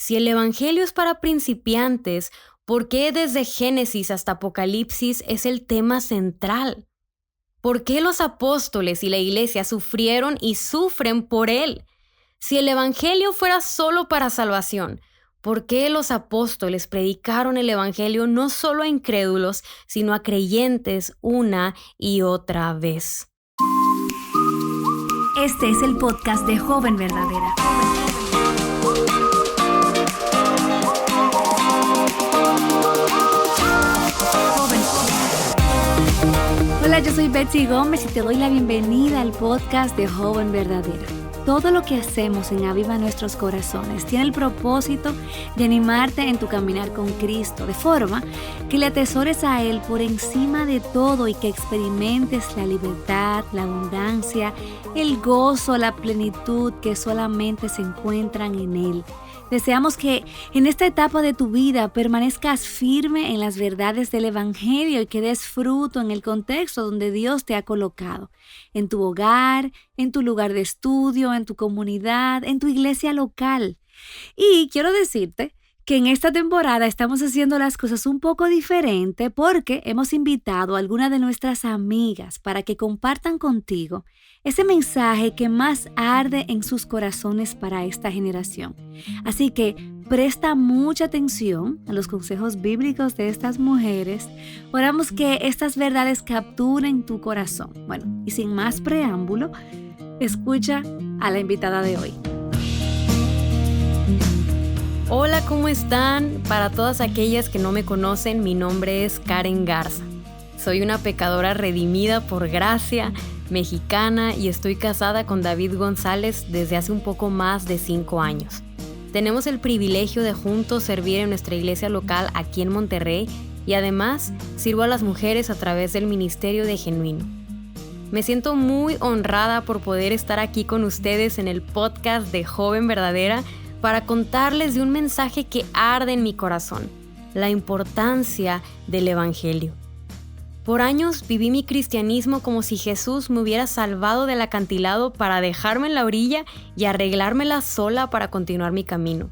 Si el Evangelio es para principiantes, ¿por qué desde Génesis hasta Apocalipsis es el tema central? ¿Por qué los apóstoles y la iglesia sufrieron y sufren por él? Si el Evangelio fuera solo para salvación, ¿por qué los apóstoles predicaron el Evangelio no solo a incrédulos, sino a creyentes una y otra vez? Este es el podcast de Joven Verdadera. Hola, yo soy Betsy Gómez y te doy la bienvenida al podcast de Joven Verdadera. Todo lo que hacemos en Aviva Nuestros Corazones tiene el propósito de animarte en tu caminar con Cristo, de forma que le atesores a Él por encima de todo y que experimentes la libertad, la abundancia, el gozo, la plenitud que solamente se encuentran en Él. Deseamos que en esta etapa de tu vida permanezcas firme en las verdades del Evangelio y que des fruto en el contexto donde Dios te ha colocado, en tu hogar, en tu lugar de estudio, en tu comunidad, en tu iglesia local. Y quiero decirte que en esta temporada estamos haciendo las cosas un poco diferente porque hemos invitado a algunas de nuestras amigas para que compartan contigo ese mensaje que más arde en sus corazones para esta generación. Así que presta mucha atención a los consejos bíblicos de estas mujeres. Oramos que estas verdades capturen tu corazón. Bueno, y sin más preámbulo, escucha a la invitada de hoy. Hola, ¿cómo están? Para todas aquellas que no me conocen, mi nombre es Karen Garza. Soy una pecadora redimida por gracia, mexicana, y estoy casada con David González desde hace un poco más de 5 años. Tenemos el privilegio de juntos servir en nuestra iglesia local aquí en Monterrey y además sirvo a las mujeres a través del Ministerio de Genuino. Me siento muy honrada por poder estar aquí con ustedes en el podcast de Joven Verdadera para contarles de un mensaje que arde en mi corazón, la importancia del Evangelio. Por años viví mi cristianismo como si Jesús me hubiera salvado del acantilado para dejarme en la orilla y arreglármela sola para continuar mi camino.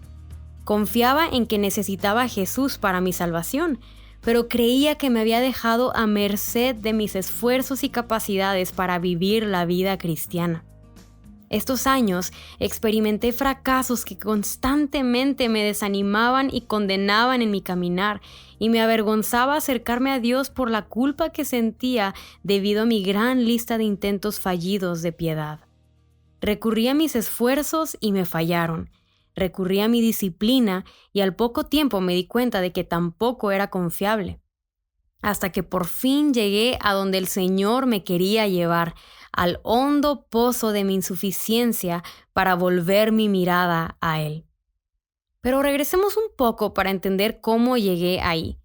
Confiaba en que necesitaba a Jesús para mi salvación, pero creía que me había dejado a merced de mis esfuerzos y capacidades para vivir la vida cristiana. Estos años experimenté fracasos que constantemente me desanimaban y condenaban en mi caminar, y me avergonzaba acercarme a Dios por la culpa que sentía debido a mi gran lista de intentos fallidos de piedad. Recurrí a mis esfuerzos y me fallaron. Recurrí a mi disciplina y al poco tiempo me di cuenta de que tampoco era confiable. Hasta que por fin llegué a donde el Señor me quería llevar, al hondo pozo de mi insuficiencia para volver mi mirada a Él. Pero regresemos un poco para entender cómo llegué ahí.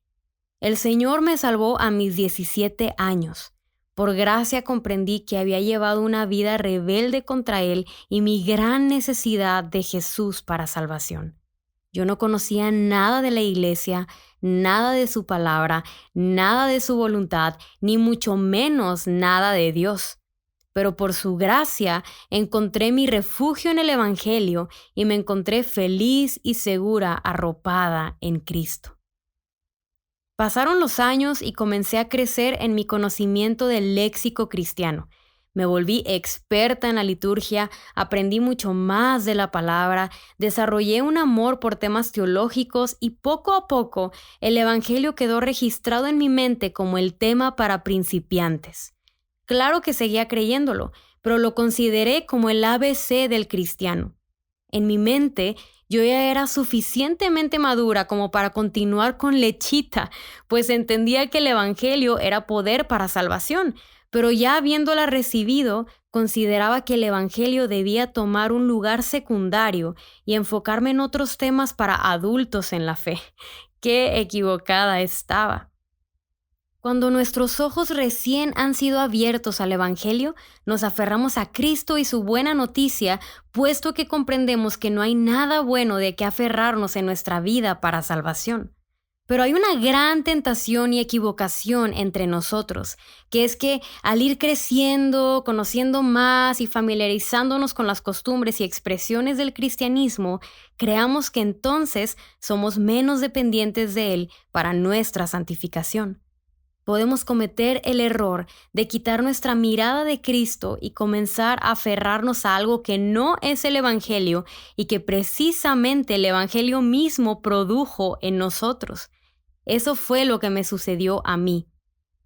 El Señor me salvó a mis 17 años. Por gracia comprendí que había llevado una vida rebelde contra Él y mi gran necesidad de Jesús para salvación. Yo no conocía nada de la iglesia, nada de su palabra, nada de su voluntad, ni mucho menos nada de Dios. Pero por su gracia encontré mi refugio en el Evangelio y me encontré feliz y segura arropada en Cristo. Pasaron los años y comencé a crecer en mi conocimiento del léxico cristiano. Me volví experta en la liturgia, aprendí mucho más de la palabra, desarrollé un amor por temas teológicos y poco a poco el Evangelio quedó registrado en mi mente como el tema para principiantes. Claro que seguía creyéndolo, pero lo consideré como el ABC del cristiano. En mi mente, yo ya era suficientemente madura como para continuar con lechita, pues entendía que el Evangelio era poder para salvación, pero ya habiéndola recibido, consideraba que el Evangelio debía tomar un lugar secundario y enfocarme en otros temas para adultos en la fe. ¡Qué equivocada estaba! Cuando nuestros ojos recién han sido abiertos al Evangelio, nos aferramos a Cristo y su buena noticia, puesto que comprendemos que no hay nada bueno de qué aferrarnos en nuestra vida para salvación. Pero hay una gran tentación y equivocación entre nosotros, que es que al ir creciendo, conociendo más y familiarizándonos con las costumbres y expresiones del cristianismo, creamos que entonces somos menos dependientes de él para nuestra santificación. Podemos cometer el error de quitar nuestra mirada de Cristo y comenzar a aferrarnos a algo que no es el Evangelio y que precisamente el Evangelio mismo produjo en nosotros. Eso fue lo que me sucedió a mí.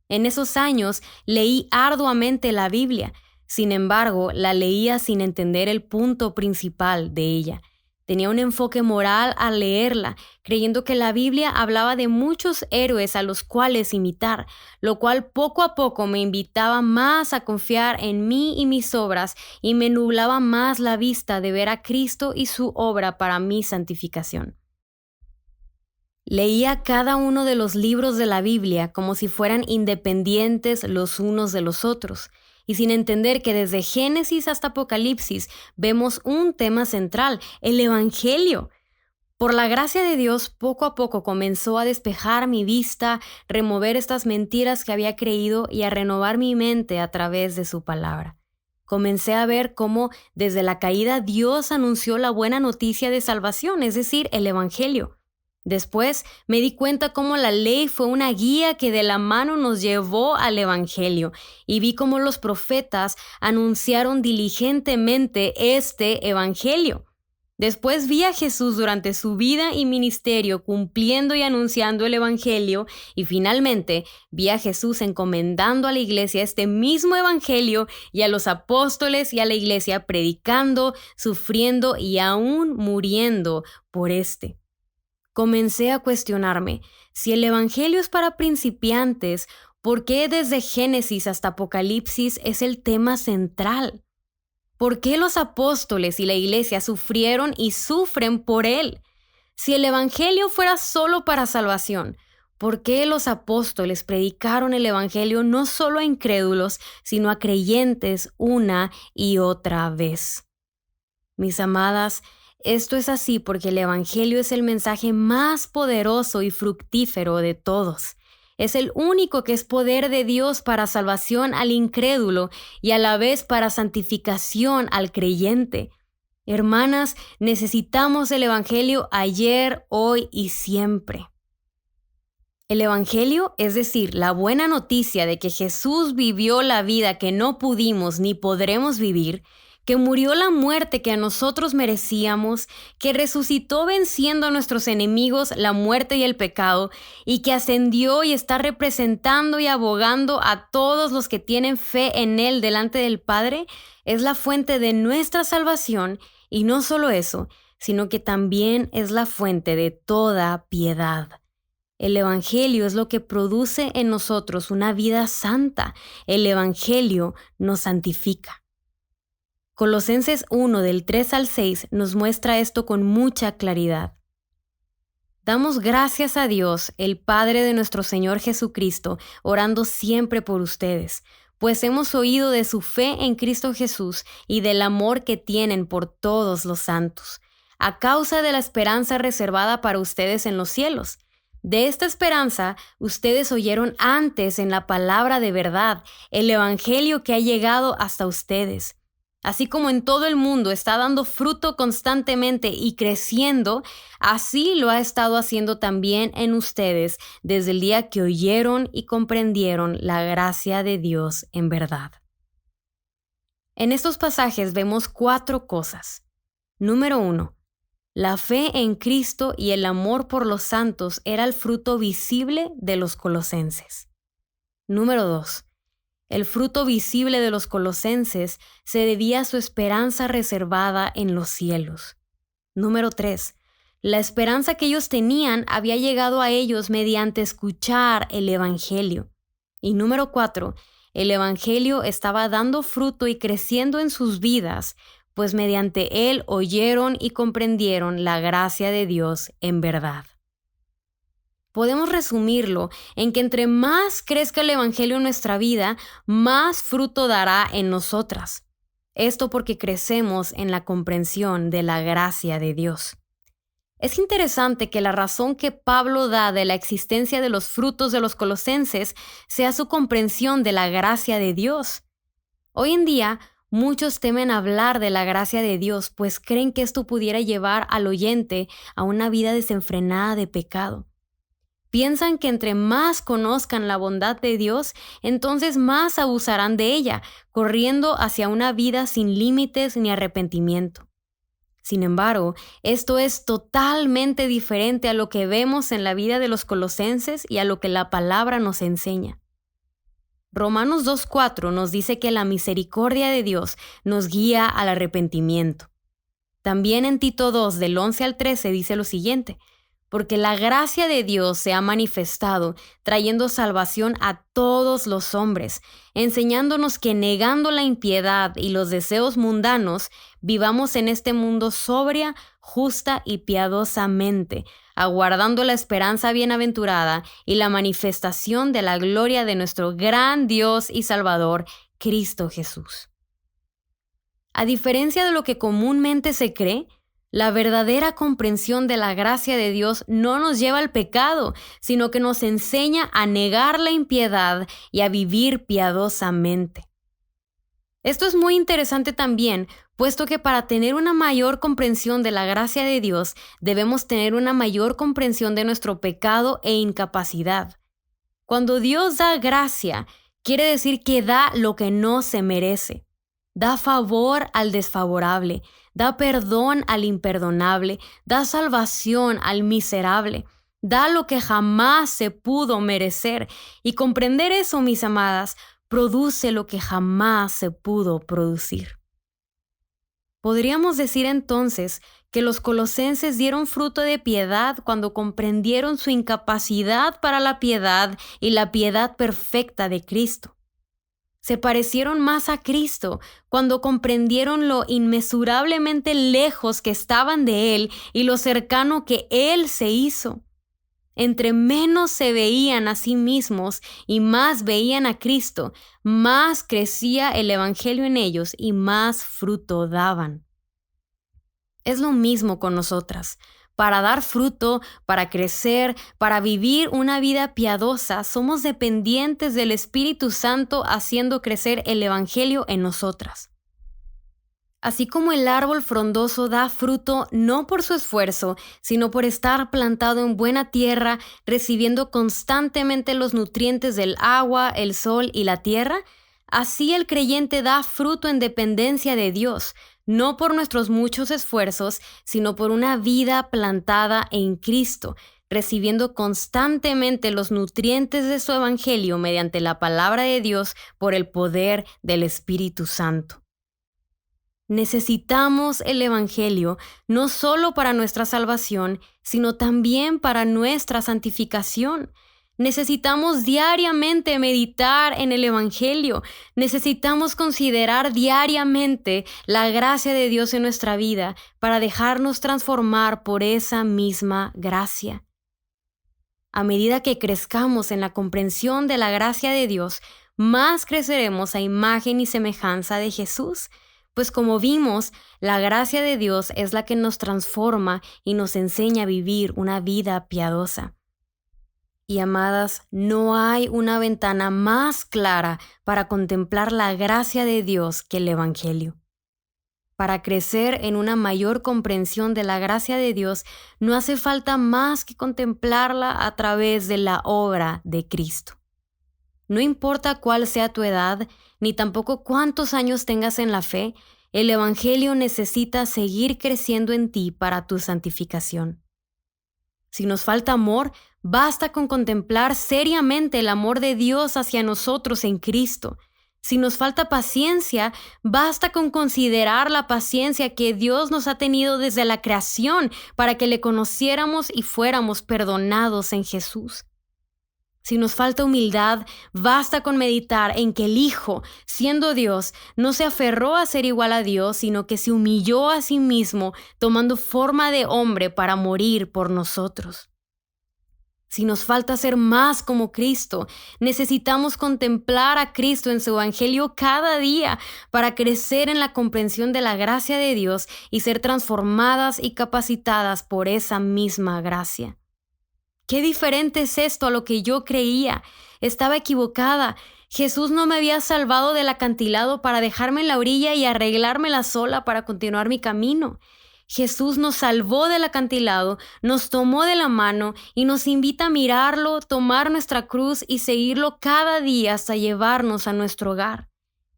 En esos años leí arduamente la Biblia, sin embargo, la leía sin entender el punto principal de ella. Tenía un enfoque moral al leerla, creyendo que la Biblia hablaba de muchos héroes a los cuales imitar, lo cual poco a poco me invitaba más a confiar en mí y mis obras y me nublaba más la vista de ver a Cristo y su obra para mi santificación. Leía cada uno de los libros de la Biblia como si fueran independientes los unos de los otros, y sin entender que desde Génesis hasta Apocalipsis vemos un tema central, el Evangelio. Por la gracia de Dios, poco a poco comenzó a despejar mi vista, remover estas mentiras que había creído y a renovar mi mente a través de su palabra. Comencé a ver cómo desde la caída Dios anunció la buena noticia de salvación, es decir, el Evangelio. Después me di cuenta cómo la ley fue una guía que de la mano nos llevó al Evangelio y vi cómo los profetas anunciaron diligentemente este Evangelio. Después vi a Jesús durante su vida y ministerio cumpliendo y anunciando el Evangelio y finalmente vi a Jesús encomendando a la iglesia este mismo Evangelio y a los apóstoles y a la iglesia predicando, sufriendo y aún muriendo por este. Comencé a cuestionarme, si el Evangelio es para principiantes, ¿por qué desde Génesis hasta Apocalipsis es el tema central? ¿Por qué los apóstoles y la iglesia sufrieron y sufren por él? Si el Evangelio fuera solo para salvación, ¿por qué los apóstoles predicaron el Evangelio no solo a incrédulos, sino a creyentes una y otra vez? Mis amadas, esto es así porque el Evangelio es el mensaje más poderoso y fructífero de todos. Es el único que es poder de Dios para salvación al incrédulo y a la vez para santificación al creyente. Hermanas, necesitamos el Evangelio ayer, hoy y siempre. El Evangelio, es decir, la buena noticia de que Jesús vivió la vida que no pudimos ni podremos vivir, que murió la muerte que a nosotros merecíamos, que resucitó venciendo a nuestros enemigos, la muerte y el pecado, y que ascendió y está representando y abogando a todos los que tienen fe en Él delante del Padre, es la fuente de nuestra salvación, y no solo eso, sino que también es la fuente de toda piedad. El Evangelio es lo que produce en nosotros una vida santa. El Evangelio nos santifica. Colosenses 1 del 3 al 6 nos muestra esto con mucha claridad. Damos gracias a Dios, el Padre de nuestro Señor Jesucristo, orando siempre por ustedes, pues hemos oído de su fe en Cristo Jesús y del amor que tienen por todos los santos, a causa de la esperanza reservada para ustedes en los cielos. De esta esperanza, ustedes oyeron antes en la palabra de verdad, el Evangelio que ha llegado hasta ustedes. Así como en todo el mundo está dando fruto constantemente y creciendo, así lo ha estado haciendo también en ustedes desde el día que oyeron y comprendieron la gracia de Dios en verdad. En estos pasajes vemos 4 cosas. Número 1. La fe en Cristo y el amor por los santos era el fruto visible de los colosenses. Número 2. El fruto visible de los colosenses se debía a su esperanza reservada en los cielos. Número 3. La esperanza que ellos tenían había llegado a ellos mediante escuchar el Evangelio. Y número 4. El Evangelio estaba dando fruto y creciendo en sus vidas, pues mediante él oyeron y comprendieron la gracia de Dios en verdad. Podemos resumirlo en que entre más crezca el Evangelio en nuestra vida, más fruto dará en nosotras. Esto porque crecemos en la comprensión de la gracia de Dios. Es interesante que la razón que Pablo da de la existencia de los frutos de los colosenses sea su comprensión de la gracia de Dios. Hoy en día, muchos temen hablar de la gracia de Dios, pues creen que esto pudiera llevar al oyente a una vida desenfrenada de pecado. Piensan que entre más conozcan la bondad de Dios, entonces más abusarán de ella, corriendo hacia una vida sin límites ni arrepentimiento. Sin embargo, esto es totalmente diferente a lo que vemos en la vida de los colosenses y a lo que la palabra nos enseña. Romanos 2:4 nos dice que la misericordia de Dios nos guía al arrepentimiento. También en Tito 2, del 11 al 13, dice lo siguiente: porque la gracia de Dios se ha manifestado, trayendo salvación a todos los hombres, enseñándonos que negando la impiedad y los deseos mundanos, vivamos en este mundo sobria, justa y piadosamente, aguardando la esperanza bienaventurada y la manifestación de la gloria de nuestro gran Dios y Salvador, Cristo Jesús. A diferencia de lo que comúnmente se cree, la verdadera comprensión de la gracia de Dios no nos lleva al pecado, sino que nos enseña a negar la impiedad y a vivir piadosamente. Esto es muy interesante también, puesto que para tener una mayor comprensión de la gracia de Dios, debemos tener una mayor comprensión de nuestro pecado e incapacidad. Cuando Dios da gracia, quiere decir que da lo que no se merece. Da favor al desfavorable, da perdón al imperdonable, da salvación al miserable, da lo que jamás se pudo merecer. Y comprender eso, mis amadas, produce lo que jamás se pudo producir. Podríamos decir entonces que los colosenses dieron fruto de piedad cuando comprendieron su incapacidad para la piedad y la piedad perfecta de Cristo. Se parecieron más a Cristo cuando comprendieron lo inmesurablemente lejos que estaban de Él y lo cercano que Él se hizo. Entre menos se veían a sí mismos y más veían a Cristo, más crecía el Evangelio en ellos y más fruto daban. Es lo mismo con nosotras. Para dar fruto, para crecer, para vivir una vida piadosa, somos dependientes del Espíritu Santo haciendo crecer el Evangelio en nosotras. Así como el árbol frondoso da fruto no por su esfuerzo, sino por estar plantado en buena tierra, recibiendo constantemente los nutrientes del agua, el sol y la tierra, así el creyente da fruto en dependencia de Dios, no por nuestros muchos esfuerzos, sino por una vida plantada en Cristo, recibiendo constantemente los nutrientes de su Evangelio mediante la palabra de Dios por el poder del Espíritu Santo. Necesitamos el Evangelio no solo para nuestra salvación, sino también para nuestra santificación. Necesitamos diariamente meditar en el Evangelio. Necesitamos considerar diariamente la gracia de Dios en nuestra vida para dejarnos transformar por esa misma gracia. A medida que crezcamos en la comprensión de la gracia de Dios, más creceremos a imagen y semejanza de Jesús. Pues como vimos, la gracia de Dios es la que nos transforma y nos enseña a vivir una vida piadosa. Y amadas, no hay una ventana más clara para contemplar la gracia de Dios que el Evangelio. Para crecer en una mayor comprensión de la gracia de Dios, no hace falta más que contemplarla a través de la obra de Cristo. No importa cuál sea tu edad, ni tampoco cuántos años tengas en la fe, el Evangelio necesita seguir creciendo en ti para tu santificación. Si nos falta amor, basta con contemplar seriamente el amor de Dios hacia nosotros en Cristo. Si nos falta paciencia, basta con considerar la paciencia que Dios nos ha tenido desde la creación para que le conociéramos y fuéramos perdonados en Jesús. Si nos falta humildad, basta con meditar en que el Hijo, siendo Dios, no se aferró a ser igual a Dios, sino que se humilló a sí mismo, tomando forma de hombre para morir por nosotros. Si nos falta ser más como Cristo, necesitamos contemplar a Cristo en su Evangelio cada día para crecer en la comprensión de la gracia de Dios y ser transformadas y capacitadas por esa misma gracia. Qué diferente es esto a lo que yo creía. Estaba equivocada. Jesús no me había salvado del acantilado para dejarme en la orilla y arreglármela sola para continuar mi camino. Jesús nos salvó del acantilado, nos tomó de la mano y nos invita a mirarlo, tomar nuestra cruz y seguirlo cada día hasta llevarnos a nuestro hogar.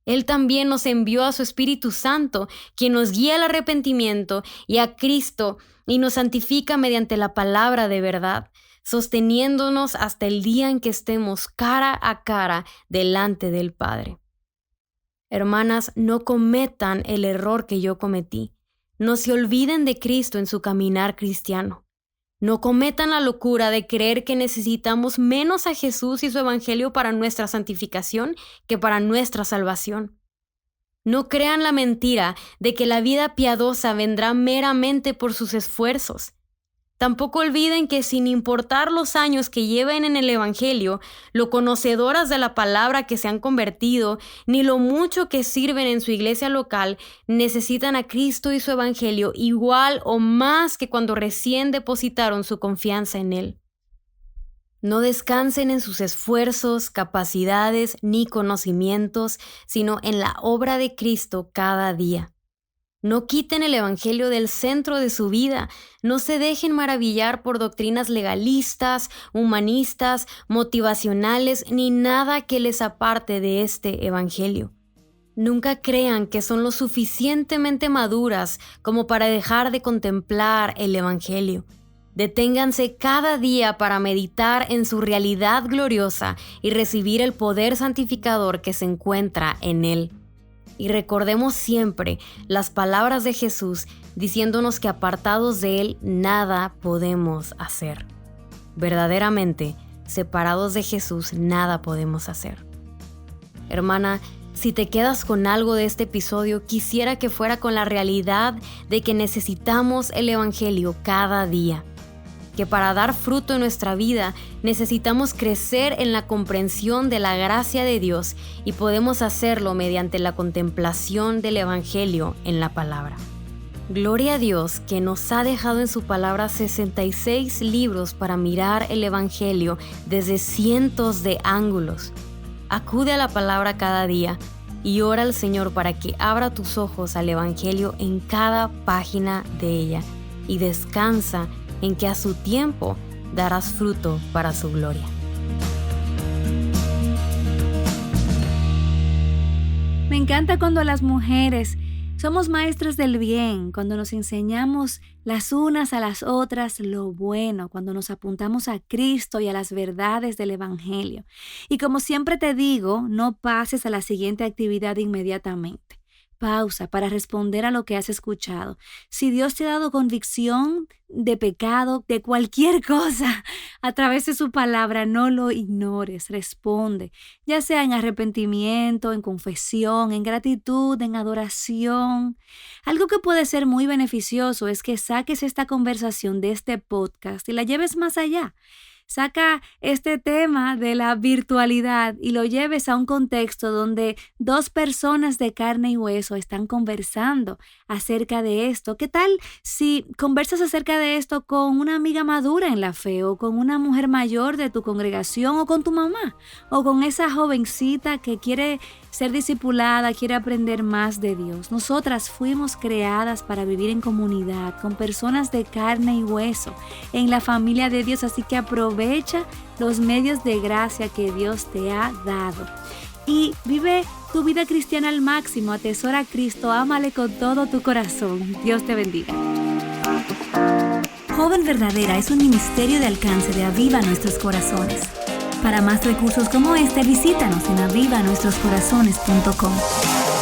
Él también nos envió a su Espíritu Santo, quien nos guía al arrepentimiento, y a Cristo, y nos santifica mediante la palabra de verdad, sosteniéndonos hasta el día en que estemos cara a cara delante del Padre. Hermanas, no cometan el error que yo cometí. No se olviden de Cristo en su caminar cristiano. No cometan la locura de creer que necesitamos menos a Jesús y su Evangelio para nuestra santificación que para nuestra salvación. No crean la mentira de que la vida piadosa vendrá meramente por sus esfuerzos. Tampoco olviden que sin importar los años que lleven en el Evangelio, lo conocedoras de la palabra que se han convertido, ni lo mucho que sirven en su iglesia local, necesitan a Cristo y su Evangelio igual o más que cuando recién depositaron su confianza en Él. No descansen en sus esfuerzos, capacidades ni conocimientos, sino en la obra de Cristo cada día. No quiten el Evangelio del centro de su vida. No se dejen maravillar por doctrinas legalistas, humanistas, motivacionales, ni nada que les aparte de este Evangelio. Nunca crean que son lo suficientemente maduras como para dejar de contemplar el Evangelio. Deténganse cada día para meditar en su realidad gloriosa y recibir el poder santificador que se encuentra en Él. Y recordemos siempre las palabras de Jesús diciéndonos que apartados de Él nada podemos hacer. Verdaderamente, separados de Jesús nada podemos hacer. Hermana, si te quedas con algo de este episodio, quisiera que fuera con la realidad de que necesitamos el Evangelio cada día. Que para dar fruto en nuestra vida necesitamos crecer en la comprensión de la gracia de Dios y podemos hacerlo mediante la contemplación del Evangelio en la palabra. Gloria a Dios que nos ha dejado en su palabra 66 libros para mirar el Evangelio desde cientos de ángulos. Acude a la palabra cada día y ora al Señor para que abra tus ojos al Evangelio en cada página de ella y descansa en que a su tiempo darás fruto para su gloria. Me encanta cuando las mujeres somos maestras del bien, cuando nos enseñamos las unas a las otras lo bueno, cuando nos apuntamos a Cristo y a las verdades del Evangelio. Y como siempre te digo, no pases a la siguiente actividad inmediatamente. Pausa para responder a lo que has escuchado. Si Dios te ha dado convicción de pecado, de cualquier cosa, a través de su palabra, no lo ignores, responde, ya sea en arrepentimiento, en confesión, en gratitud, en adoración. Algo que puede ser muy beneficioso es que saques esta conversación de este podcast y la lleves más allá. Saca este tema de la virtualidad y lo lleves a un contexto donde dos personas de carne y hueso están conversando acerca de esto. ¿Qué tal si conversas acerca de esto con una amiga madura en la fe o con una mujer mayor de tu congregación o con tu mamá o con esa jovencita que quiere ser discipulada, quiere aprender más de Dios? Nosotras fuimos creadas para vivir en comunidad con personas de carne y hueso en la familia de Dios, así que aprovecha los medios de gracia que Dios te ha dado y vive tu vida cristiana al máximo. Atesora a Cristo, ámale con todo tu corazón. Dios te bendiga. Joven Verdadera es un ministerio de alcance de Aviva Nuestros Corazones. Para más recursos como este, visítanos en avivanuestroscorazones.com.